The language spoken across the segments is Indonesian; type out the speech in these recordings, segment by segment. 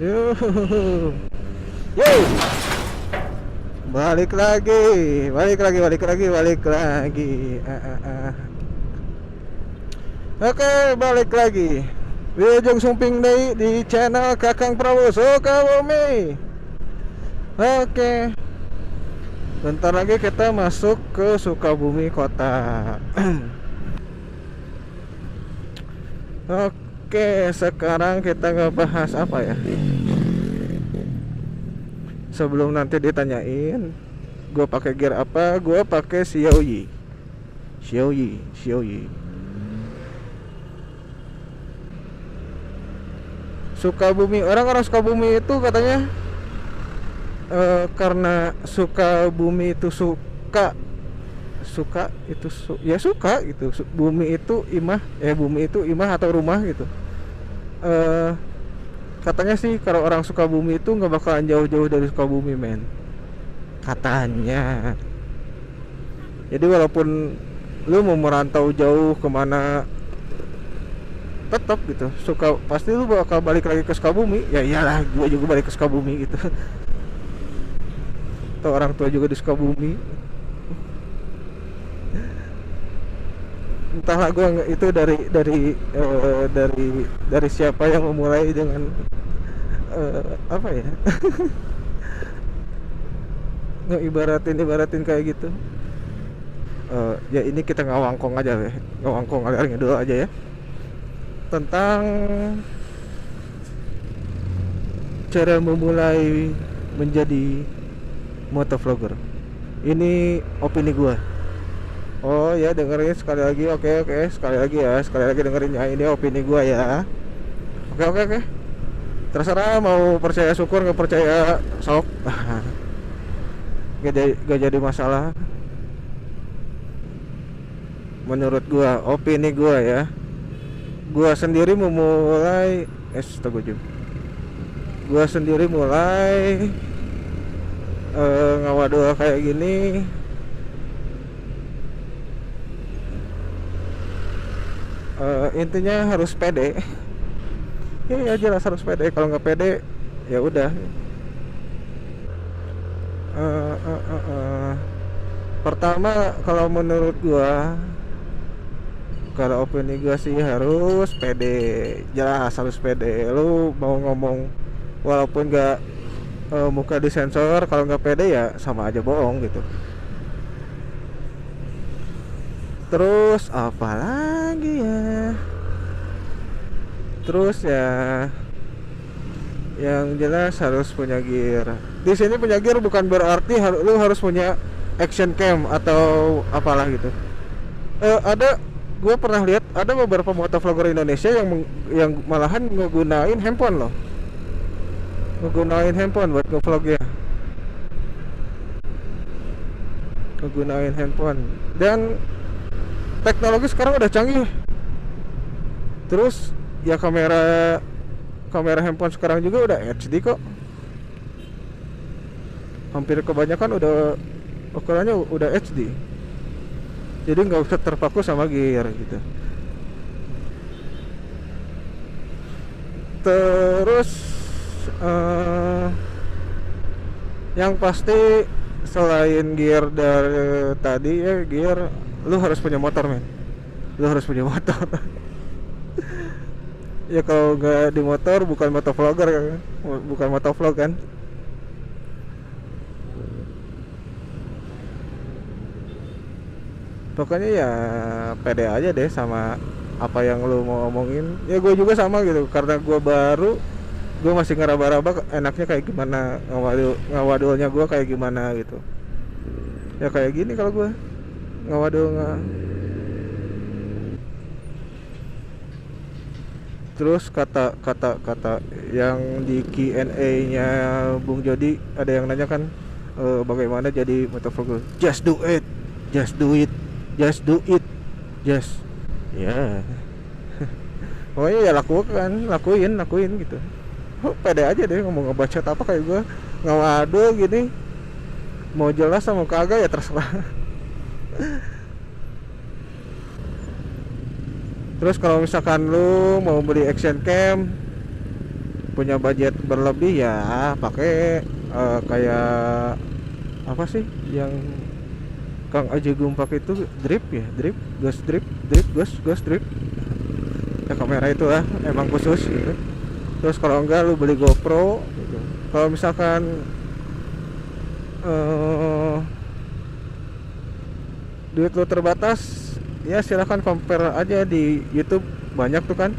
Yuh. Yo, balik lagi, balik lagi, balik lagi, balik lagi. Oke, balik lagi. Wilujeng Sumping Deui di channel Kakang Prabowo Sukabumi. Oke, bentar lagi kita masuk ke Sukabumi kota. Oke, sekarang kita ngebahas apa ya? Sebelum nanti ditanyain gue pakai gear apa, gue pakai Xiaoyi. Sukabumi, orang-orang Sukabumi itu katanya karena Sukabumi itu suka itu ya suka gitu. Bumi itu imah atau rumah gitu. Katanya sih kalau orang Sukabumi itu nggak bakalan jauh-jauh dari Sukabumi, men, katanya. Jadi walaupun lu mau merantau jauh kemana, tetap gitu pasti lu bakal balik lagi ke Sukabumi. Ya iyalah, gua juga balik ke Sukabumi gitu. Atau orang tua juga di Sukabumi. Entahlah, gua nggak, itu dari siapa yang memulai dengan apa ya, ibaratin kayak gitu. Ya ini kita ngawangkong aja deh, ngawangkong alernya dulu aja ya, tentang cara memulai menjadi motovlogger. Ini opini gua. Oh ya, dengerin sekali lagi. Oke, sekali lagi dengerin ya, ini opini gua ya. Oke. Terserah mau percaya syukur, nggak percaya sok. Gak jadi masalah. Menurut gua, opini gua ya. Gua sendiri memulai Gua sendiri mulai ngawadul kayak gini intinya harus pede. Ya jelas harus pede. Kalau nggak pede ya udah. Pertama, kalau menurut gua, kalau opini gua sih harus pede. Jelas harus pede. Lu mau ngomong walaupun nggak muka disensor, kalau nggak pede ya sama aja bohong gitu. Terus apa lagi ya? Terus ya, yang jelas harus punya gear. Di sini punya gear bukan berarti lu harus punya action cam atau apalah gitu. Gue pernah lihat ada beberapa motovlogger Indonesia yang malahan ngegunain handphone loh. Ngegunain handphone buat ngevlog ya. Ngegunain handphone. Dan teknologi sekarang udah canggih. Terus ya kamera handphone sekarang juga udah HD kok. Hampir kebanyakan udah ukurannya udah HD. Jadi nggak usah terpaku sama gear gitu. Terus yang pasti selain gear dari tadi ya, gear, lu harus punya motor, men. Lu harus punya motor. Ya kalau nggak di motor bukan motovlogger kan? Bukan motovlog kan? Pokoknya ya pede aja deh sama apa yang lu mau omongin. Ya gue juga sama gitu, karena gue baru, gue masih ngeraba-raba enaknya kayak gimana, ngawadulnya gue kayak gimana gitu. Ya kayak gini kalau gue ngawadul Terus kata yang di Q&A-nya Bung Jody, ada yang nanya kan, bagaimana jadi motovlogger? Just do it. Ya. Pokoknya ya lakuin gitu. Pede aja deh ngomong ngebacot apa kayak gue, ngawadul gini. Mau jelas sama kagak ya terserah. Terus kalau misalkan lu mau beli action cam, punya budget berlebih ya pakai kayak apa sih yang Kang Aji Gumpak itu drip ya, gas drip ya, kamera itu lah emang khusus gitu. Terus kalau enggak lu beli GoPro gitu. Kalau misalkan duit lu terbatas ya silahkan compare aja di YouTube, banyak tuh kan.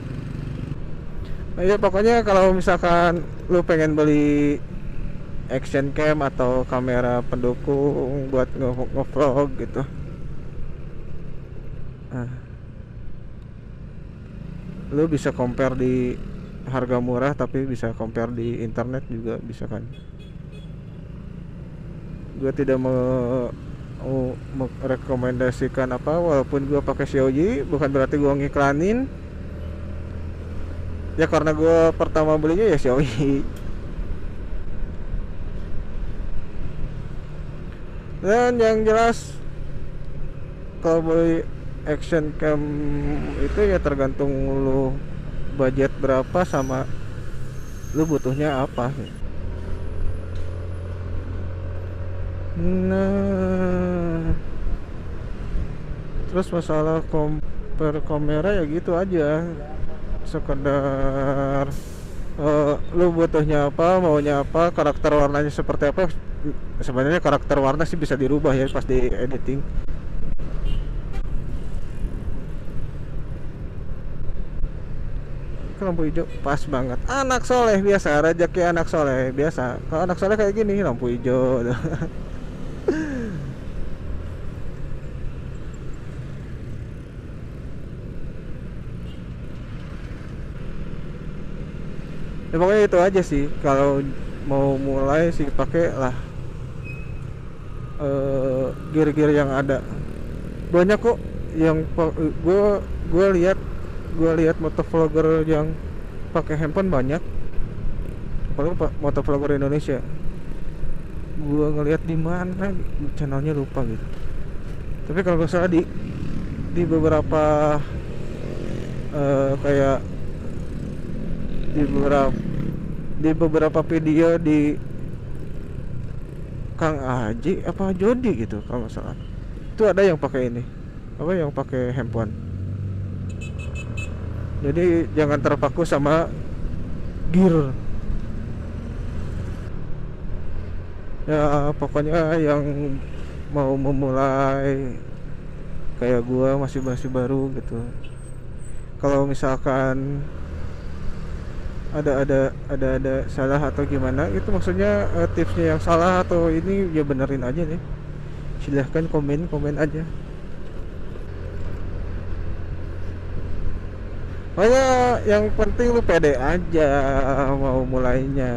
Nah, ya pokoknya kalau misalkan lu pengen beli action cam atau kamera pendukung buat nge-vlog gitu, nah, lu bisa compare di harga murah, tapi bisa compare di internet juga bisa kan. Gue tidak merekomendasikan apa, walaupun gue pakai Xiaomi bukan berarti gue ngiklanin ya, karena gue pertama belinya ya Xiaomi. Dan yang jelas kalau beli action cam itu ya tergantung lu budget berapa sama lu butuhnya apa. Nah, terus masalah compare kamera ya gitu aja, sekedar lu butuhnya apa, maunya apa, karakter warnanya seperti apa. Sebenarnya karakter warna sih bisa dirubah ya pas di editing. Lampu hijau pas banget, anak soleh biasa, rezeki anak soleh biasa. Kalau anak soleh kayak gini lampu hijau. Ya pokoknya itu aja sih, kalau mau mulai sih pakai lah gear-gear yang ada. Banyak kok yang gue lihat motovlogger yang pakai handphone banyak, apalagi motovlogger Indonesia. Gue ngelihat di mana channelnya lupa gitu, tapi kalau nggak salah di beberapa kayak di beberapa video di Kang Aji apa Jody gitu kalau nggak salah, itu ada yang pakai ini apa, yang pakai handphone. Jadi jangan terpaku sama gear ya. Pokoknya yang mau memulai kayak gua masih baru gitu, kalau misalkan ada salah atau gimana itu, maksudnya tipsnya yang salah atau ini ya benerin aja nih, silahkan komen aja. Pokoknya yang penting lu pede aja mau mulainya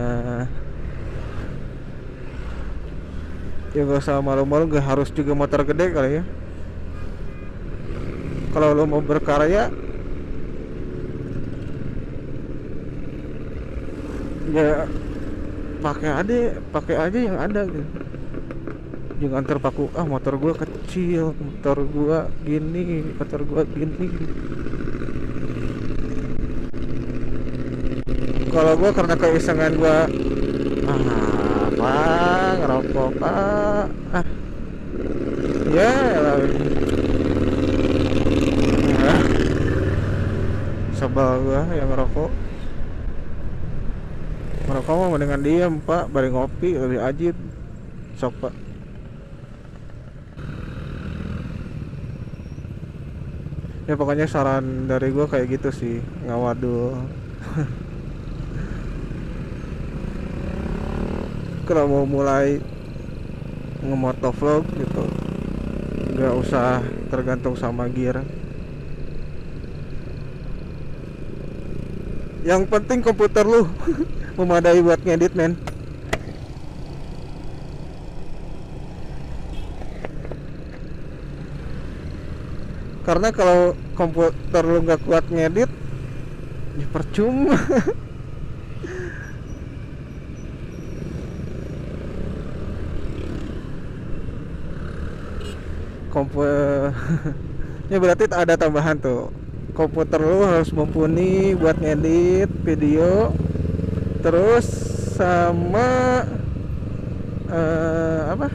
ya, gak usah malu-malu, gak harus juga motor gede kali ya. Kalau lu mau berkarya ya pakai aja yang ada gitu. Jangan terpaku, motor gua kecil, motor gua gini. Kalau gua karena keisengan gua apa ngerokok ya sebel gua yang ngerokok mah mendingan diem pak, bari ngopi lebih ajib sok pak. Ya pokoknya saran dari gua kayak gitu sih, ngawadul. Kalau mau mulai ngemotovlog gitu nggak usah tergantung sama gear, yang penting komputer lu memadai buat ngedit men. Karena kalau komputer lu nggak kuat ngedit ya percuma. Ya berarti ada tambahan tuh, komputer lu harus mumpuni buat ngedit video terus sama apa,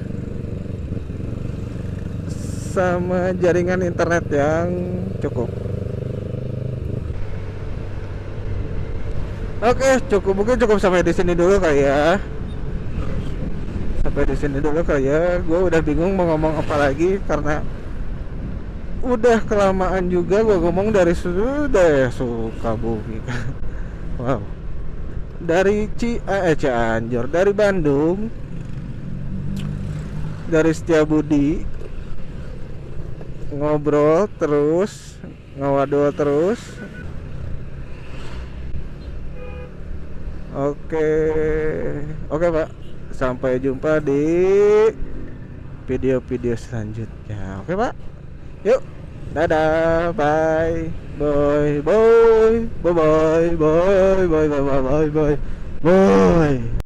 sama jaringan internet yang cukup. Oke, cukup, mungkin cukup sampai di sini dulu kali ya. Sampai di sini dulu kali ya. Gue udah bingung mau ngomong apa lagi karena udah kelamaan juga gue ngomong dari sudah Sukabumi. Wow. Dari Cianjur, dari Bandung, dari Setiabudi, ngobrol terus, ngawadol terus. Oke, oke Pak. Sampai jumpa di video-video selanjutnya. Oke Pak. Yuk. Dadah. Bye. Bye. Bye. Bye. Bye. Bye. Bye. Bye. Bye. Bye. Bye. Bye.